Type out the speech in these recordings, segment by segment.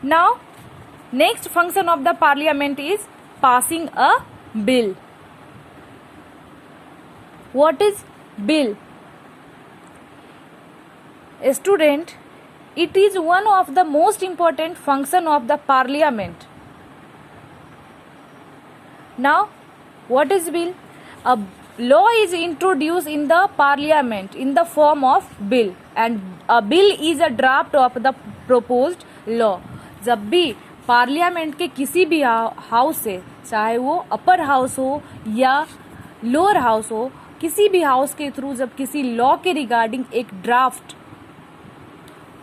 Now, next function of the parliament is passing a bill. What is bill? Student, it is one of the most important function of the parliament. Now, what is bill? A law is introduced in the parliament in the form of bill, and a bill is a draft of the proposed law. जब भी parliament के किसी भी house से, चाहे वो upper house हो या लोअर हाउस हो, किसी भी हाउस के थ्रू जब किसी लॉ के रिगार्डिंग एक ड्राफ्ट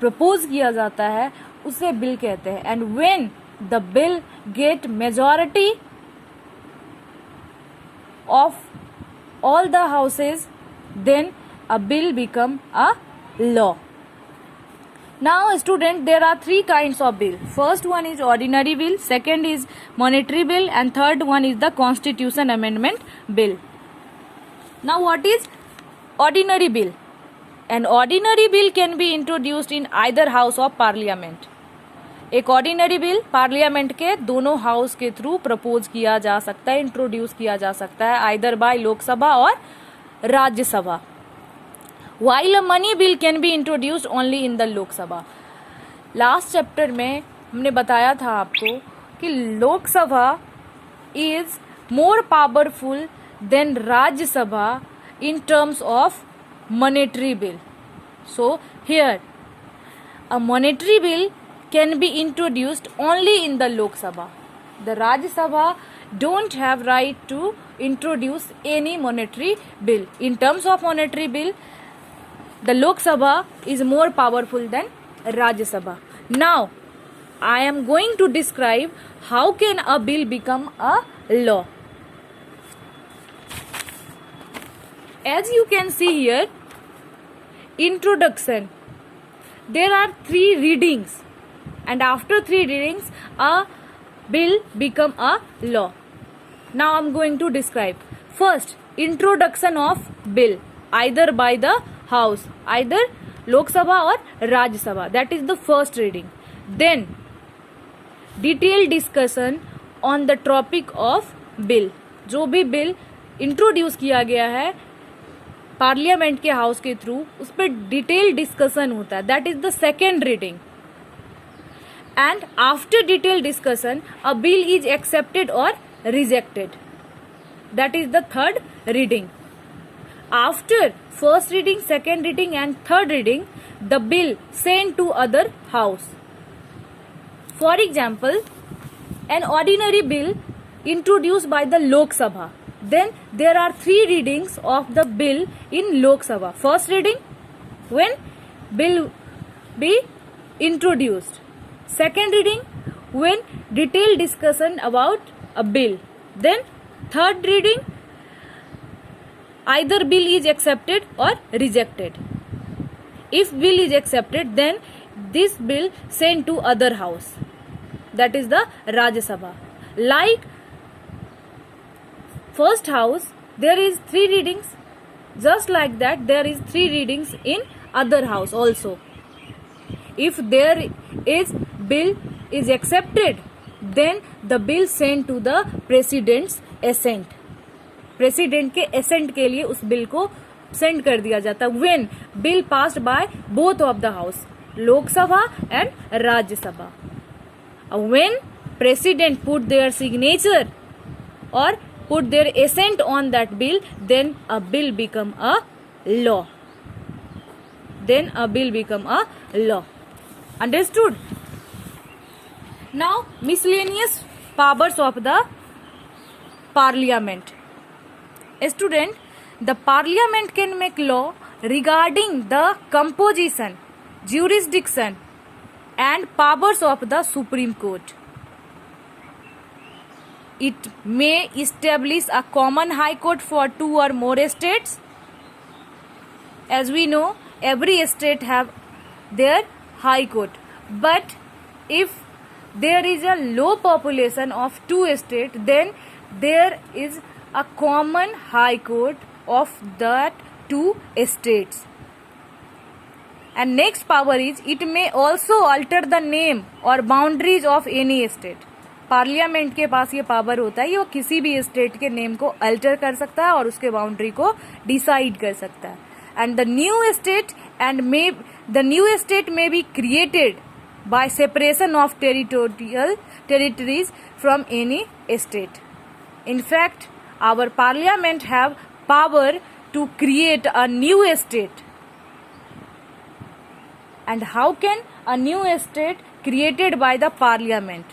प्रपोज किया जाता है, उसे बिल कहते हैं. And when the bill get majority of all the houses, then a bill become a law. Now student, there are three kinds of bill. First one is ordinary bill, second is monetary bill, and third one is the constitution amendment bill. Now what is ordinary bill? An ordinary bill can be introduced in either house of parliament. एक ordinary bill parliament के दोनों house के through propose किया जा सकता है, introduce किया जा सकता है, आइदर बाय लोकसभा और Rajya Sabha. While a money bill can be introduced only in the Lok Sabha. Last chapter में हमने बताया था आपको कि Lok Sabha is more powerful than Rajya Sabha in terms of monetary bill. So here a monetary bill can be introduced only in the Lok Sabha. The Rajya Sabha don't have right to introduce any monetary bill. In terms of monetary bill, the Lok Sabha is more powerful than Rajya Sabha. Now, I am going to describe how can a bill become a law. As you can see here, introduction. There are 3 readings. And after 3 readings, a bill become a law. Now I am going to describe. First, introduction of bill, either by the house, either Lok Sabha or Rajya Sabha. That is the first reading. Then, detailed discussion on the topic of bill. जो भी bill introduce किया गया है parliament के house के through, उस पर detail discussion होता है. That is the second reading. And after detailed discussion, a bill is accepted or rejected. That is the third reading. After first reading, second reading and third reading, the bill sent to other house. For example, an ordinary bill introduced by the Lok Sabha. Then there are 3 readings of the bill in Lok Sabha. First reading, when bill be introduced. Second reading, when detailed discussion about a bill. Then third reading, either bill is accepted or rejected. If bill is accepted, then this bill sent to other house. That is the Rajya Sabha. Like first house, there is 3 readings. Just like that, there is 3 readings in other house also. If there is bill is accepted, then the bill sent to the president's assent. President के assent के लिए उस bill को send कर दिया जाता है. When bill passed by both of the house, Lok Sabha and Rajya Sabha. When president put their signature or put their assent on that bill, then a bill become a law. Then a bill become a law. Understood? Now, miscellaneous powers of the parliament. Student, the parliament can make law regarding the composition, jurisdiction and powers of the Supreme Court. It may establish a common high court for 2 or more states. As we know, every state have their high court. But if there is a low population of 2 states, then there is a common high court of that 2 states. And next power is it may also alter the name or boundaries of any state. Parliament के पास ये power होता है कि वो किसी भी state के name को अल्टर कर सकता है और उसके बाउंड्री को डिसाइड कर सकता है. And the new state may be created by separation of territories from any state. In fact, our parliament have power to create a new state. And how can a new state created by the parliament?